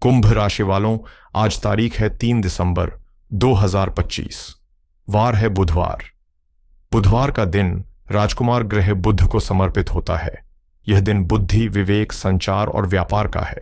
कुंभ राशि वालों, आज तारीख है 3 दिसंबर 2025। वार है बुधवार। बुधवार का दिन राजकुमार ग्रह बुध को समर्पित होता है। यह दिन बुद्धि, विवेक, संचार और व्यापार का है।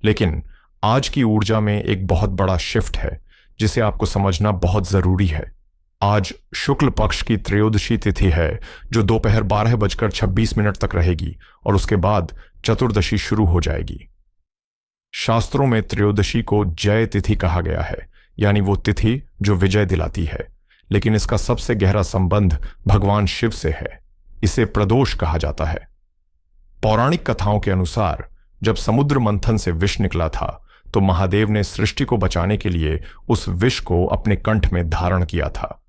लेकिन आज की ऊर्जा में एक बहुत बड़ा शिफ्ट है जिसे आपको समझना बहुत जरूरी है। आज शुक्ल पक्ष की त्रयोदशी तिथि है जो दोपहर 12:26 तक रहेगी और उसके बाद चतुर्दशी शुरू हो जाएगी। शास्त्रों में त्रयोदशी को जय तिथि कहा गया है, यानी वो तिथि जो विजय दिलाती है। लेकिन इसका सबसे गहरा संबंध भगवान शिव से है। इसे प्रदोष कहा जाता है। पौराणिक कथाओं के अनुसार जब समुद्र मंथन से विष निकला था तो महादेव ने सृष्टि को बचाने के लिए उस विष को अपने कंठ में धारण किया था।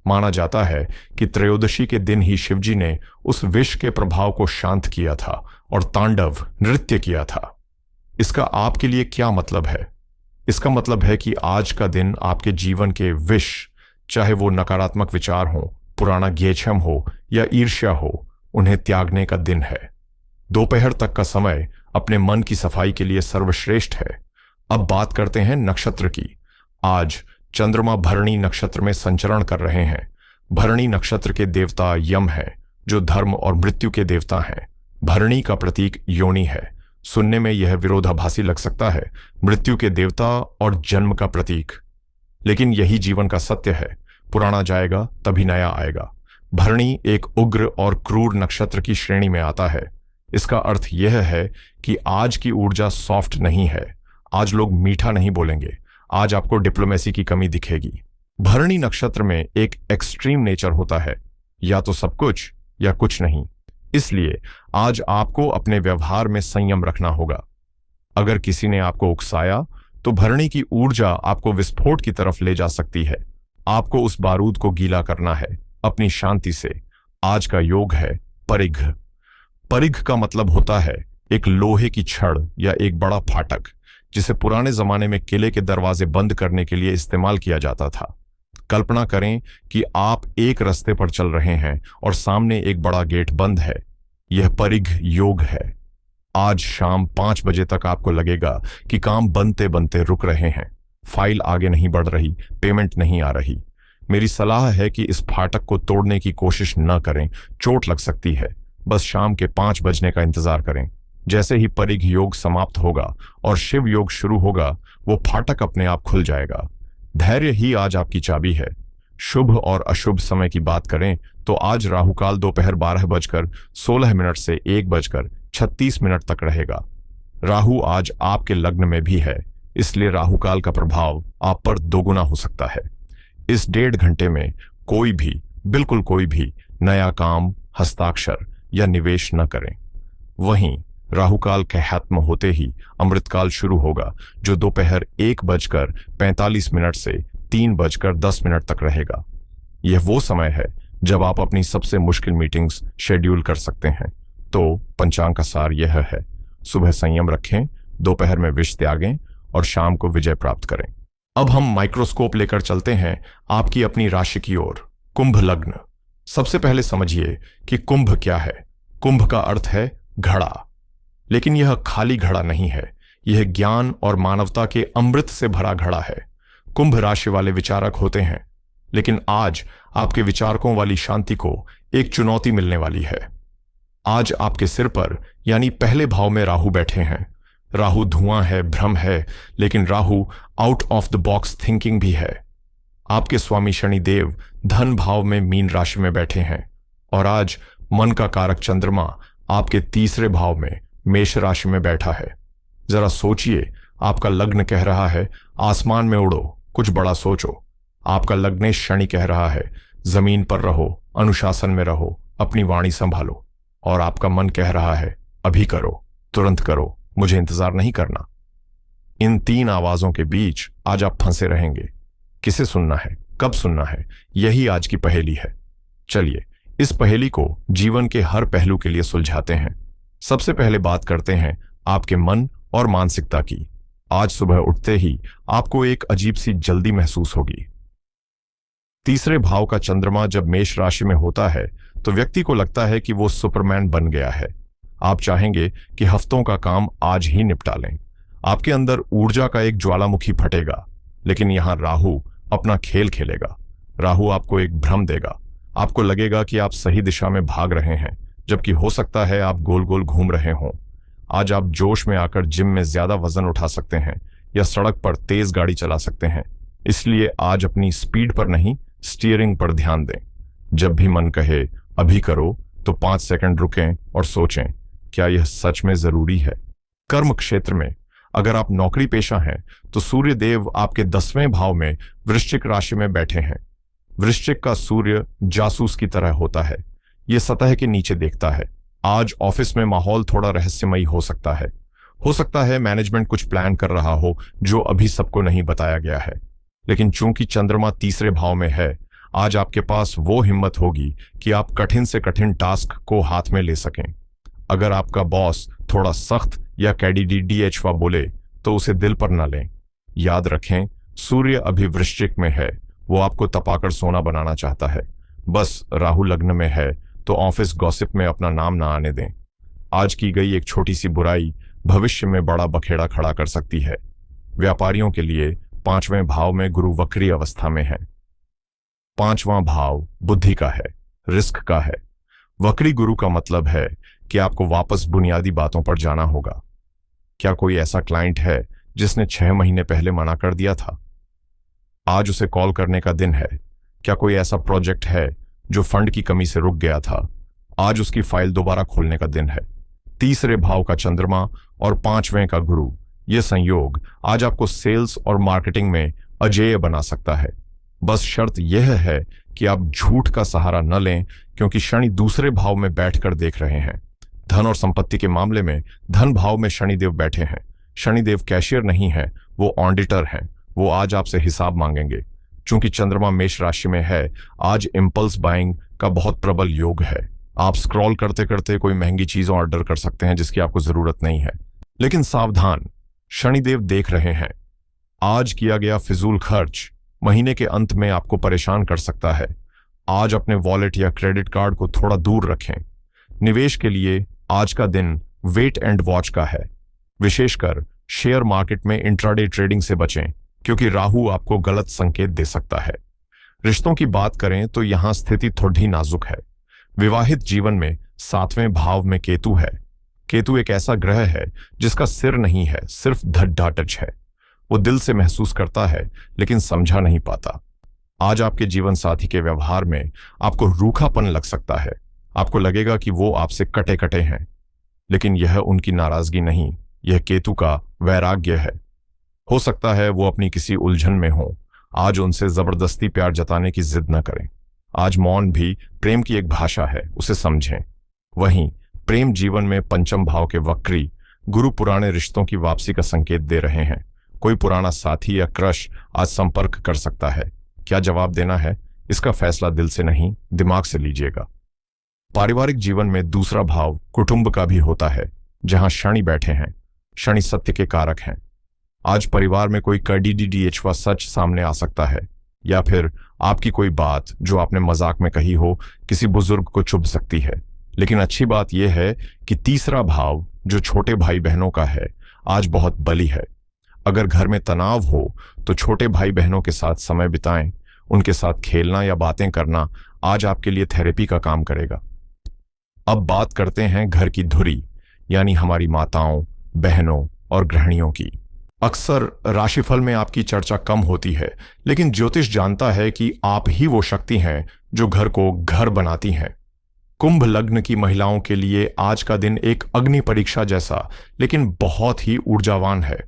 माना जाता है कि त्रयोदशी के दिन ही शिवजी ने उस विष के प्रभाव को शांत किया था और तांडव नृत्य किया था। इसका आपके लिए क्या मतलब है? इसका मतलब है कि आज का दिन आपके जीवन के विष, चाहे वो नकारात्मक विचार हो, पुराना गेछम हो या ईर्ष्या हो, उन्हें त्यागने का दिन है। दोपहर तक का समय अपने मन की सफाई के लिए सर्वश्रेष्ठ है। अब बात करते हैं नक्षत्र की। आज चंद्रमा भरणी नक्षत्र में संचरण कर रहे हैं। भरणी नक्षत्र के देवता यम है, जो धर्म और मृत्यु के देवता हैं। भरणी का प्रतीक योनि है। सुनने में यह विरोधाभासी लग सकता है, मृत्यु के देवता और जन्म का प्रतीक। लेकिन यही जीवन का सत्य है। पुराना जाएगा तभी नया आएगा। भरणी एक उग्र और क्रूर नक्षत्र की श्रेणी में आता है। इसका अर्थ यह है कि आज की ऊर्जा सॉफ्ट नहीं है। आज लोग मीठा नहीं बोलेंगे। आज आपको डिप्लोमेसी की कमी दिखेगी। भरणी नक्षत्र में एक एक्सट्रीम नेचर होता है, या तो सब कुछ या कुछ नहीं। इसलिए आज आपको अपने व्यवहार में संयम रखना होगा। अगर किसी ने आपको उकसाया तो भरणी की ऊर्जा आपको विस्फोट की तरफ ले जा सकती है। आपको उस बारूद को गीला करना है अपनी शांति से। आज का योग है परिघ। परिघ का मतलब होता है एक लोहे की छड़ या एक बड़ा फाटक, जिसे पुराने जमाने में किले के दरवाजे बंद करने के लिए इस्तेमाल किया जाता था। कल्पना करें कि आप एक रास्ते पर चल रहे हैं और सामने एक बड़ा गेट बंद है। यह परिघ योग है। आज शाम 5 बजे तक आपको लगेगा कि काम बनते बनते रुक रहे हैं, फाइल आगे नहीं बढ़ रही, पेमेंट नहीं आ रही। मेरी सलाह है कि इस फाटक को तोड़ने की कोशिश न करें, चोट लग सकती है। बस शाम के 5 बजने का इंतजार करें। जैसे ही परिघ योग समाप्त होगा और शिव योग शुरू होगा, वो फाटक अपने आप खुल जाएगा। धैर्य ही आज आपकी चाबी है। शुभ और अशुभ समय की बात करें तो आज राहुकाल दोपहर 12:16 से 1:36 तक रहेगा। राहु आज आपके लग्न में भी है, इसलिए राहुकाल का प्रभाव आप पर दोगुना हो सकता है। इस 1.5 घंटे में कोई भी, बिल्कुल कोई भी नया काम, हस्ताक्षर या निवेश न करें। वहीं राहुकाल के खत्म होते ही अमृतकाल शुरू होगा, जो दोपहर 1:45 से 3:10 तक रहेगा। यह वो समय है जब आप अपनी सबसे मुश्किल मीटिंग्स शेड्यूल कर सकते हैं। तो पंचांग का सार यह है: सुबह संयम रखें, दोपहर में विष त्यागें और शाम को विजय प्राप्त करें। अब हम माइक्रोस्कोप लेकर चलते हैं आपकी अपनी राशि की ओर। कुंभ लग्न। सबसे पहले समझिए कि कुंभ क्या है। कुंभ का अर्थ है घड़ा। लेकिन यह खाली घड़ा नहीं है, यह ज्ञान और मानवता के अमृत से भरा घड़ा है। कुंभ राशि वाले विचारक होते हैं, लेकिन आज आपके विचारकों वाली शांति को एक चुनौती मिलने वाली है। आज आपके सिर पर, यानी पहले भाव में राहु बैठे हैं। राहु धुआं है, भ्रम है, लेकिन Rahu out of the box thinking भी है। आपके स्वामी शनिदेव धन भाव में मीन राशि में बैठे हैं और आज मन का कारक चंद्रमा आपके तीसरे भाव में मेष राशि में बैठा है। जरा सोचिए, आपका लग्न कह रहा है आसमान में उड़ो, कुछ बड़ा सोचो। आपका लग्नेश शनि कह रहा है जमीन पर रहो, अनुशासन में रहो, अपनी वाणी संभालो। और आपका मन कह रहा है अभी करो, तुरंत करो, मुझे इंतजार नहीं करना। इन 3 आवाजों के बीच आज आप फंसे रहेंगे। किसे सुनना है, कब सुनना है, यही आज की पहेली है। चलिए इस पहेली को जीवन के हर पहलू के लिए सुलझाते हैं। सबसे पहले बात करते हैं आपके मन और मानसिकता की। आज सुबह उठते ही आपको एक अजीब सी जल्दी महसूस होगी। तीसरे भाव का चंद्रमा जब मेष राशि में होता है तो व्यक्ति को लगता है कि वो सुपरमैन बन गया है। आप चाहेंगे कि हफ्तों का काम आज ही निपटा लें। आपके अंदर ऊर्जा का एक ज्वालामुखी फटेगा, लेकिन यहां राहु अपना खेल खेलेगा। राहु आपको एक भ्रम देगा। आपको लगेगा कि आप सही दिशा में भाग रहे हैं, जबकि हो सकता है आप गोल गोल घूम रहे हों। आज आप जोश में आकर जिम में ज्यादा वजन उठा सकते हैं या सड़क पर तेज गाड़ी चला सकते हैं। इसलिए आज अपनी स्पीड पर नहीं, स्टीयरिंग पर ध्यान दें। जब भी मन कहे अभी करो, तो 5 सेकंड रुकें और सोचें, क्या यह सच में जरूरी है। कर्म क्षेत्र में अगर आप नौकरी पेशा हैं, तो सूर्य देव आपके 10वें भाव में वृश्चिक राशि में बैठे हैं। वृश्चिक का सूर्य जासूस की तरह होता है, यह सतह के नीचे देखता है। आज ऑफिस में माहौल थोड़ा रहस्यमयी हो सकता है। मैनेजमेंट कुछ प्लान कर रहा हो जो अभी सबको नहीं बताया गया है। लेकिन चूंकि चंद्रमा तीसरे भाव में है, आज आपके पास वो हिम्मत होगी कि आप कठिन से कठिन टास्क को हाथ में ले सकें। अगर आपका बॉस थोड़ा सख्त या कैडीडीएचवा बोले, तो उसे दिल पर न लें। याद रखें, सूर्य अभी वृश्चिक में है, वो आपको तपाकर सोना बनाना चाहता है। बस राहु लग्न में है, तो ऑफिस गॉसिप में अपना नाम ना आने दें। आज की गई एक छोटी सी बुराई भविष्य में बड़ा बखेड़ा खड़ा कर सकती है। व्यापारियों के लिए 5वें भाव में गुरु वक्री अवस्था में है। 5वां भाव बुद्धि का है, रिस्क का है। वक्री गुरु का मतलब है कि आपको वापस बुनियादी बातों पर जाना होगा। क्या कोई ऐसा क्लाइंट है जिसने 6 महीने पहले मना कर दिया था? आज उसे कॉल करने का दिन है। क्या कोई ऐसा प्रोजेक्ट है जो फंड की कमी से रुक गया था? आज उसकी फाइल दोबारा खोलने का दिन है। तीसरे भाव का चंद्रमा और 5वें का गुरु, यह संयोग आज आपको सेल्स और मार्केटिंग में अजेय बना सकता है। बस शर्त यह है कि आप झूठ का सहारा न लें, क्योंकि शनि दूसरे भाव में बैठकर देख रहे हैं। धन और संपत्ति के मामले में धन भाव में शनिदेव बैठे हैं। शनिदेव कैशियर नहीं है, वो ऑडिटर हैं। वो आज आपसे हिसाब मांगेंगे। चूंकि चंद्रमा मेष राशि में है, आज इंपल्स बाइंग का बहुत प्रबल योग है। आप स्क्रॉल करते करते कोई महंगी चीज ऑर्डर कर सकते हैं जिसकी आपको जरूरत नहीं है। लेकिन सावधान, शनिदेव देख रहे हैं। आज किया गया फिजूल खर्च महीने के अंत में आपको परेशान कर सकता है। आज अपने वॉलेट या क्रेडिट कार्ड को थोड़ा दूर रखें। निवेश के लिए आज का दिन वेट एंड वॉच का है। विशेषकर शेयर मार्केट में इंट्राडे ट्रेडिंग से बचें, क्योंकि राहु आपको गलत संकेत दे सकता है। रिश्तों की बात करें तो यहां स्थिति थोड़ी नाजुक है। विवाहित जीवन में 7वें भाव में केतु है। केतु एक ऐसा ग्रह है जिसका सिर नहीं है, सिर्फ धड़-ढाटच है। वो दिल से महसूस करता है, लेकिन समझा नहीं पाता। आज आपके जीवन साथी के व्यवहार में आपको रूखापन लग सकता है। आपको लगेगा कि वो आपसे कटे कटे हैं, लेकिन यह उनकी नाराजगी नहीं, यह केतु का वैराग्य है। हो सकता है वो अपनी किसी उलझन में हो। आज उनसे जबरदस्ती प्यार जताने की जिद न करें। आज मौन भी प्रेम की एक भाषा है, उसे समझें। वहीं प्रेम जीवन में 5म भाव के वक्री गुरु पुराने रिश्तों की वापसी का संकेत दे रहे हैं। कोई पुराना साथी या क्रश आज संपर्क कर सकता है। क्या जवाब देना है, इसका फैसला दिल से नहीं, दिमाग से लीजिएगा। पारिवारिक जीवन में दूसरा भाव कुटुंब का भी होता है, जहां शनि बैठे हैं। शनि सत्य के कारक हैं। आज परिवार में कोई कैडीडीएचवा सच सामने आ सकता है, या फिर आपकी कोई बात जो आपने मजाक में कही हो किसी बुजुर्ग को चुभ सकती है। लेकिन अच्छी बात यह है कि तीसरा भाव जो छोटे भाई बहनों का है, आज बहुत बली है। अगर घर में तनाव हो तो छोटे भाई बहनों के साथ समय बिताएं। उनके साथ खेलना या बातें करना आज आपके लिए थेरेपी का काम करेगा। अब बात करते हैं घर की धुरी, यानी हमारी माताओं, बहनों और गृहिणियों की। अक्सर राशिफल में आपकी चर्चा कम होती है, लेकिन ज्योतिष जानता है कि आप ही वो शक्ति हैं जो घर को घर बनाती हैं। कुंभ लग्न की महिलाओं के लिए आज का दिन एक अग्नि परीक्षा जैसा, लेकिन बहुत ही ऊर्जावान है।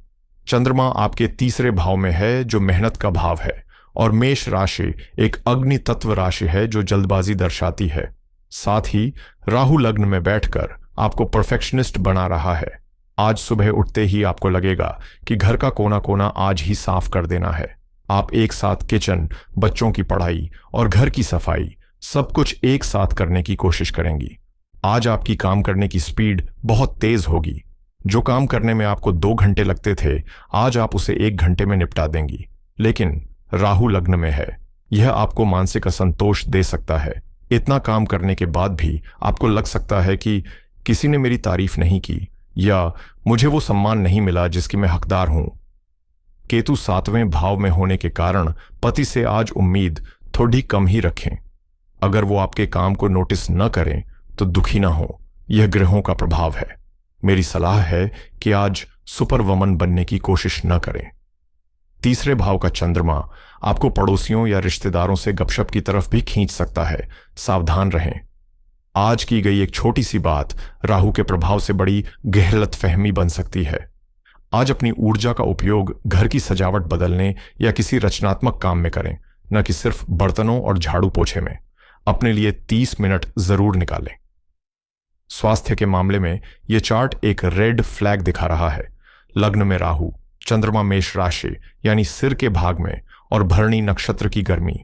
चंद्रमा आपके तीसरे भाव में है, जो मेहनत का भाव है, और मेष राशि एक अग्नि तत्व राशि है जो जल्दबाजी दर्शाती है। साथ ही राहु लग्न में बैठकर आपको परफेक्शनिस्ट बना रहा है। आज सुबह उठते ही आपको लगेगा कि घर का कोना कोना आज ही साफ कर देना है। आप एक साथ किचन, बच्चों की पढ़ाई और घर की सफाई सब कुछ एक साथ करने की कोशिश करेंगी। आज आपकी काम करने की स्पीड बहुत तेज होगी। जो काम करने में आपको 2 घंटे लगते थे, आज आप उसे 1 घंटे में निपटा देंगी। लेकिन राहु लग्न में है, यह आपको मानसिक असंतोष दे सकता है। इतना काम करने के बाद भी आपको लग सकता है कि किसी ने मेरी तारीफ नहीं की, या मुझे वो सम्मान नहीं मिला जिसकी मैं हकदार हूं। केतु 7वें भाव में होने के कारण पति से आज उम्मीद थोड़ी कम ही रखें। अगर वो आपके काम को नोटिस न करें तो दुखी ना हो, यह ग्रहों का प्रभाव है। मेरी सलाह है कि आज सुपर वमन बनने की कोशिश न करें। तीसरे भाव का चंद्रमा आपको पड़ोसियों या रिश्तेदारों से गपशप की तरफ भी खींच सकता है, सावधान रहें। आज की गई एक छोटी सी बात राहु के प्रभाव से बड़ी गहरतफहमी बन सकती है। आज अपनी ऊर्जा का उपयोग घर की सजावट बदलने या किसी रचनात्मक काम में करें, न कि सिर्फ बर्तनों और झाड़ू पोछे में। अपने लिए 30 मिनट जरूर निकालें। स्वास्थ्य के मामले में यह चार्ट एक रेड फ्लैग दिखा रहा है। लग्न में राहु, चंद्रमा मेष राशि यानी सिर के भाग में, और भरणी नक्षत्र की गर्मी,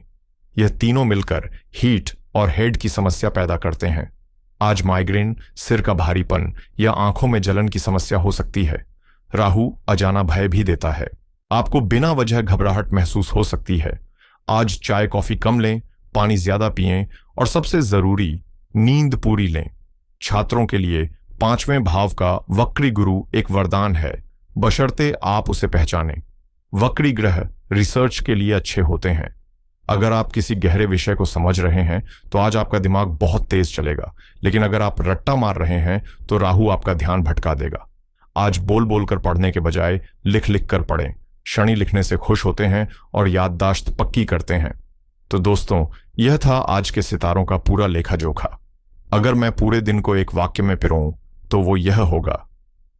यह तीनों मिलकर हीट और हेड की समस्या पैदा करते हैं। आज माइग्रेन, सिर का भारीपन या आंखों में जलन की समस्या हो सकती है। राहु अजाना भय भी देता है। आपको बिना वजह घबराहट महसूस हो सकती है। आज चाय कॉफी कम लें, पानी ज्यादा पिएं और सबसे जरूरी नींद पूरी लें। छात्रों के लिए 5वें भाव का वक्री गुरु एक वरदान है, बशर्ते आप उसे पहचानें। वक्री ग्रह रिसर्च के लिए अच्छे होते हैं। अगर आप किसी गहरे विषय को समझ रहे हैं तो आज आपका दिमाग बहुत तेज चलेगा, लेकिन अगर आप रट्टा मार रहे हैं तो राहु आपका ध्यान भटका देगा। आज बोल बोल कर पढ़ने के बजाय लिख लिख कर पढ़ें। शनि लिखने से खुश होते हैं और याददाश्त पक्की करते हैं। तो दोस्तों, यह था आज के सितारों का पूरा लेखा जोखा। अगर मैं पूरे दिन को एक वाक्य में पिरोऊं तो वो यह होगा: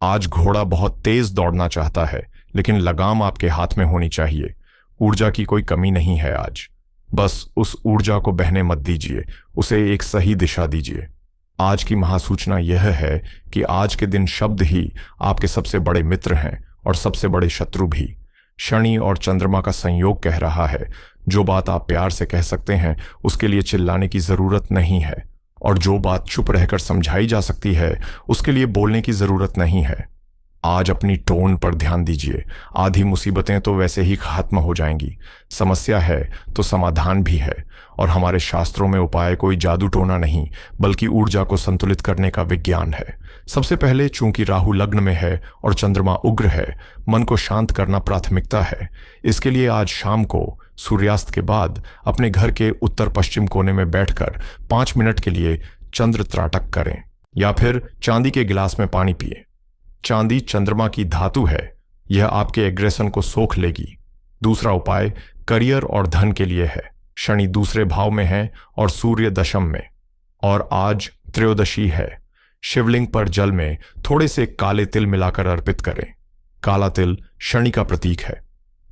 आज घोड़ा बहुत तेज दौड़ना चाहता है, लेकिन लगाम आपके हाथ में होनी चाहिए। ऊर्जा की कोई कमी नहीं है आज, बस उस ऊर्जा को बहने मत दीजिए, उसे एक सही दिशा दीजिए। आज की महासूचना यह है कि आज के दिन शब्द ही आपके सबसे बड़े मित्र हैं और सबसे बड़े शत्रु भी। शनि और चंद्रमा का संयोग कह रहा है, जो बात आप प्यार से कह सकते हैं उसके लिए चिल्लाने की जरूरत नहीं है, और जो बात चुप रहकर समझाई जा सकती है उसके लिए बोलने की जरूरत नहीं है। आज अपनी टोन पर ध्यान दीजिए। आधी मुसीबतें तो वैसे ही खत्म हो जाएंगी। समस्या है तो समाधान भी है, और हमारे शास्त्रों में उपाय कोई जादू टोना नहीं, बल्कि ऊर्जा को संतुलित करने का विज्ञान है। सबसे पहले, चूंकि राहु लग्न में है और चंद्रमा उग्र है, मन को शांत करना प्राथमिकता है। इसके लिए आज शाम को सूर्यास्त के बाद अपने घर के उत्तर पश्चिम कोने में बैठकर 5 मिनट के लिए चंद्र त्राटक करें, या फिर चांदी के गिलास में पानी पिए। चांदी चंद्रमा की धातु है, यह आपके एग्रेशन को सोख लेगी। दूसरा उपाय करियर और धन के लिए है। शनि दूसरे भाव में है और सूर्य दशम में, और आज त्रयोदशी है। शिवलिंग पर जल में थोड़े से काले तिल मिलाकर अर्पित करें। काला तिल शनि का प्रतीक है।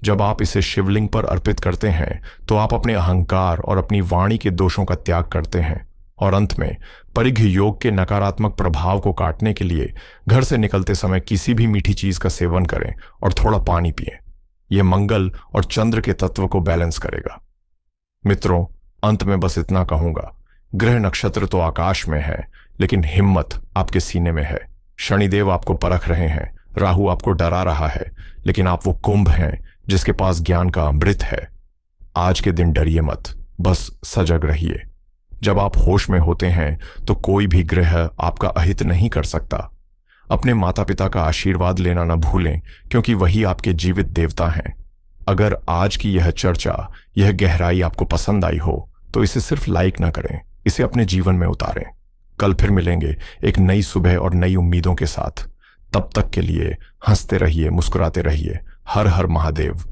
जब आप इसे शिवलिंग पर अर्पित करते हैं तो आप अपने अहंकार और अपनी वाणी के दोषों का त्याग करते हैं। और अंत में, परिघ योग के नकारात्मक प्रभाव को काटने के लिए घर से निकलते समय किसी भी मीठी चीज का सेवन करें और थोड़ा पानी पिएं। यह मंगल और चंद्र के तत्व को बैलेंस करेगा। मित्रों, अंत में बस इतना कहूंगा, ग्रह नक्षत्र तो आकाश में है, लेकिन हिम्मत आपके सीने में है। शनिदेव आपको परख रहे हैं, राहु आपको डरा रहा है, लेकिन आप वो कुंभ हैं जिसके पास ज्ञान का अमृत है। आज के दिन डरिए मत, बस सजग रहिए। जब आप होश में होते हैं तो कोई भी ग्रह आपका अहित नहीं कर सकता। अपने माता पिता का आशीर्वाद लेना न भूलें, क्योंकि वही आपके जीवित देवता हैं। अगर आज की यह चर्चा, यह गहराई आपको पसंद आई हो तो इसे सिर्फ लाइक ना करें, इसे अपने जीवन में उतारें। कल फिर मिलेंगे एक नई सुबह और नई उम्मीदों के साथ। तब तक के लिए हंसते रहिए, मुस्कुराते रहिए। हर हर महादेव।